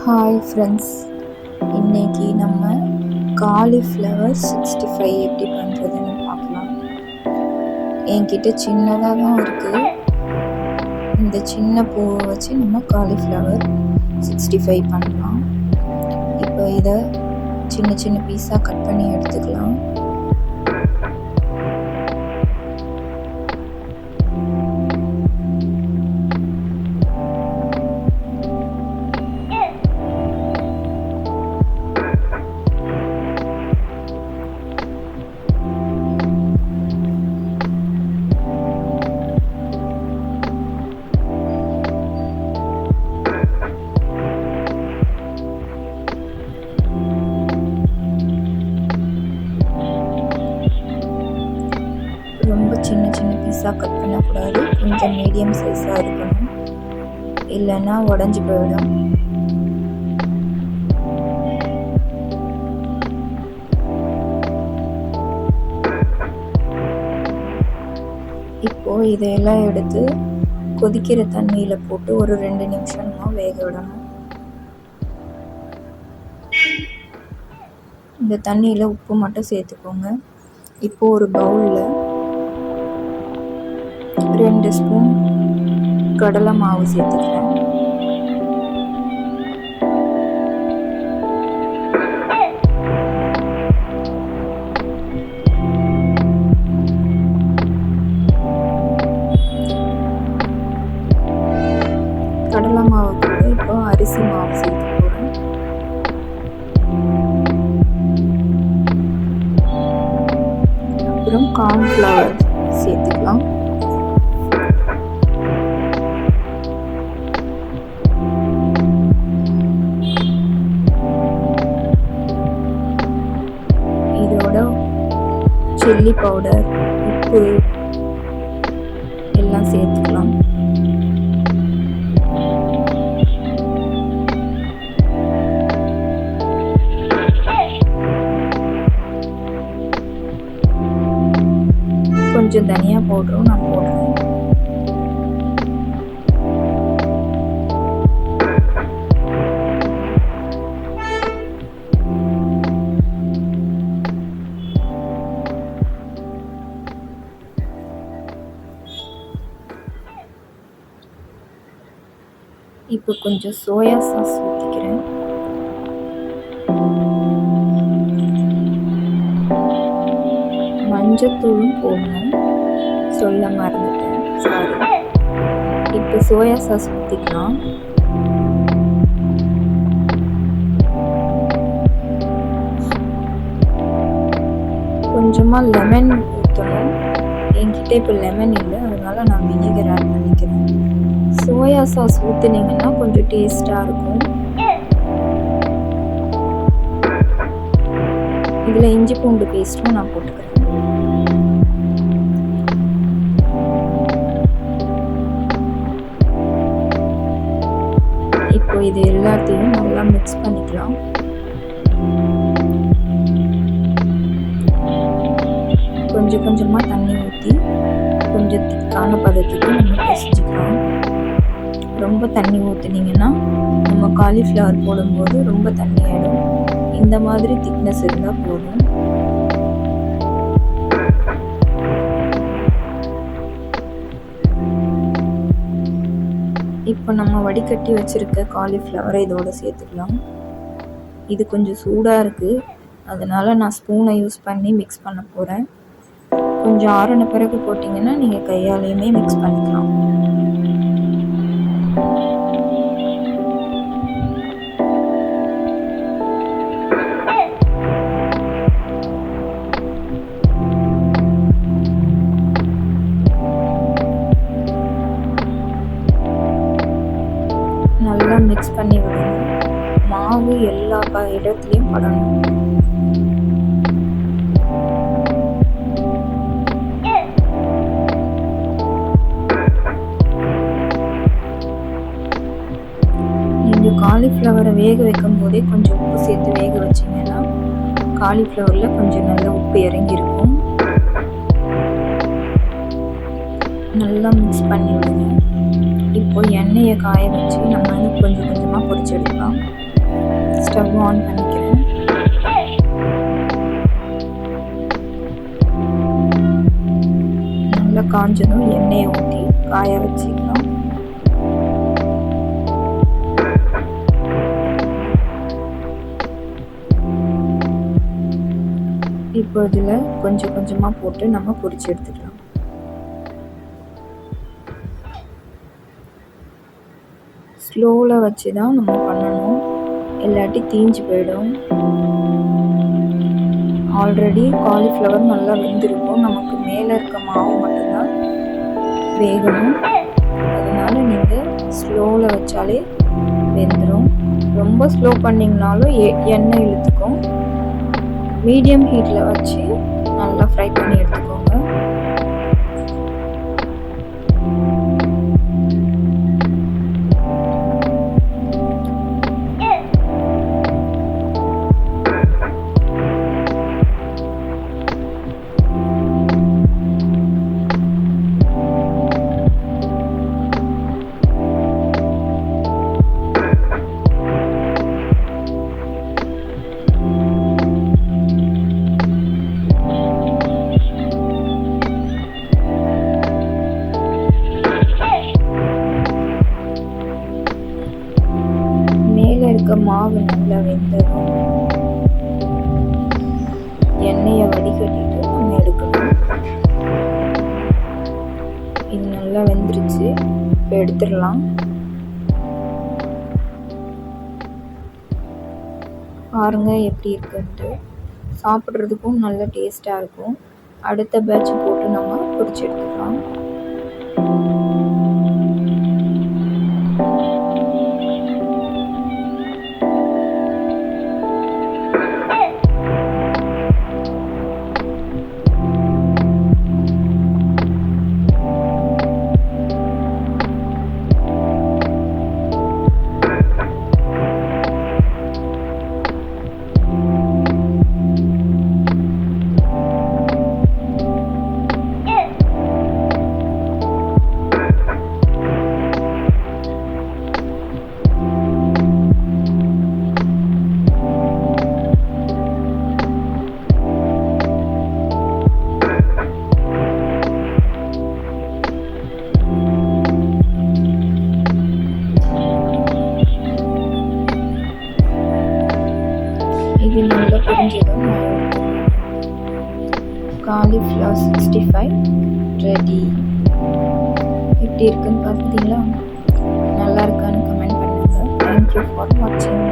Hi friends, இன்றைக்கி நம்ம cauliflower 65 எப்படி பண்ணுறதுன்னு பார்க்கலாம். என்கிட்ட சின்னதாக தான் இருக்குது. இந்த சின்ன பூவை வச்சு நம்ம காலிஃப்ளவர் 65 பண்ணலாம். இப்போ இதை சின்ன சின்ன பீஸாக கட் பண்ணி எடுத்துக்கலாம். ரொம்ப சின்ன சின்ன பீஸாக கட் பண்ணக்கூடாது, கொஞ்சம் மீடியம் சைஸாக இருக்கணும், இல்லைன்னா உடஞ்சி போயிடும். இப்போது இதையெல்லாம் எடுத்து கொதிக்கிற தண்ணியில் போட்டு ஒரு 2 நிமிஷமாக வேக விடணும். இந்த தண்ணியில் உப்பு மட்டும் சேர்த்துக்கோங்க. இப்போது ஒரு பவுலில் 2 ஸ்பூன் கடலை மாவு சேர்த்துக்கிறேன். கடலை மாவு கூட இப்போ அரிசி மாவு சேர்த்து போகிறேன். அப்புறம் கார்ன்ஃப்ளவர் சேர்த்துக்கலாம். இதோட சில்லி பவுடர், உப்பு எல்லாம் சேர்த்துக்கலாம். கொஞ்சம் தனியா பவுடரும் நான் போடுறேன். இப்போ கொஞ்சம் சோயா சாஸ் ஊற்றிக்கிறேன். மஞ்சத்தூளும் போடணும், சொல்ல மறந்துட்டேன், சாரி. இப்போ சோயா சாஸ் ஊற்றிக்கலாம். கொஞ்சமாக லெமன் ஊற்றணும். என்கிட்ட இப்போ லெமன் இல்லை, அதனால நான் வினிகர் ஆட் பண்ணிக்கிறேன். சோயா சாஸ் ஊற்றுனீங்கன்னா கொஞ்சம் டேஸ்ட்டாக இருக்கும். இதில் இஞ்சி பூண்டு பேஸ்ட்டும் நான் போட்டுக்கிறேன். இப்போ இது எல்லாத்தையும் நல்லா மிக்ஸ் பண்ணிக்கலாம். கொஞ்சம் கொஞ்சமாக தண்ணி ஊற்றி கொஞ்சம் திக்கான பதத்துக்கு நம்ம பிசைஞ்சிக்கலாம். ரொம்ப தண்ணி ஊற்றுனீங்கன்னா நம்ம காலிஃப்ளவர் போடும்போது ரொம்ப தண்ணி ஆகிடும். இந்த மாதிரி திக்னஸ் இருந்தால் போதும். இப்போ நம்ம வடிகட்டி வச்சுருக்க காலிஃப்ளவரை இதோடு சேர்த்துக்கலாம். இது கொஞ்சம் சூடாக இருக்குது, அதனால் நான் ஸ்பூனை யூஸ் பண்ணி மிக்ஸ் பண்ண போகிறேன். கொஞ்சம் ஆறின பிறகு போட்டிங்கன்னா நீங்கள் கையாலையுமே மிக்ஸ் பண்ணிக்கலாம். நல்லா மிக்ஸ் பண்ணி விடணும். மாவு எல்லா இடத்துலையும் படணும். நீங்கள் காலிஃப்ளவரை வேக வைக்கும் போதே கொஞ்சம் உப்பு சேர்த்து வேக வச்சிங்கன்னா காலிஃப்ளவரில் கொஞ்சம் நல்ல உப்பு இறங்கியிருக்கும். நல்லா மிக்ஸ் பண்ணி விடுங்க. இப்போ எண்ணெயை காய வச்சு நம்ம கொஞ்சம் கொஞ்சமாக பொரிச்சு எடுக்கலாம். ஸ்டவ் ஆன் பண்ணிக்கிறேன். நல்லா காஞ்சதும் எண்ணெயை ஊற்றி காய வச்சுக்கலாம். இப்போ இதில் கொஞ்சம் கொஞ்சமாக போட்டு நம்ம பொரிச்சு எடுத்துக்கலாம். ஸ்லோவில் வச்சு தான் நம்ம பண்ணணும், இல்லாட்டி தீஞ்சு போயிடும். ஆல்ரெடி காலிஃப்ளவர் நல்லா வெந்திருக்கும், நமக்கு மேலே இருக்க மாவு மட்டும்தான் வேகணும். அதனால் நீங்கள் ஸ்லோவில் வச்சாலே வெந்துடும். ரொம்ப ஸ்லோ பண்ணிங்கனாலும் எண்ணெய் இழுத்துக்கும். மீடியம் ஹீட்டில் வச்சு நல்லா ஃப்ரை பண்ணி எடுத்துக்கோங்க. மாவு நல்லா வெந்ததும் எண்ணெயை வடிகட்டிட்டு நம்ம எடுக்கணும். இது நல்லா வெந்துருச்சு, இப்போ எடுத்துடலாம். பாருங்க எப்படி இருக்குன்ட்டு. சாப்பிட்றதுக்கும் நல்ல டேஸ்டாக இருக்கும். அடுத்த பேட்ச் போட்டு நம்ம பொரிச்சு எடுத்துக்கலாம். இது நல்லா புரிஞ்சதும் காலிஃப்ளவர் 65 ரெடி. எப்படி இருக்குன்னு பார்த்தீங்களா? நல்லா இருக்கான்னு கமெண்ட் பண்ணுங்கள். தேங்க்யூ ஃபார் வாட்சிங்.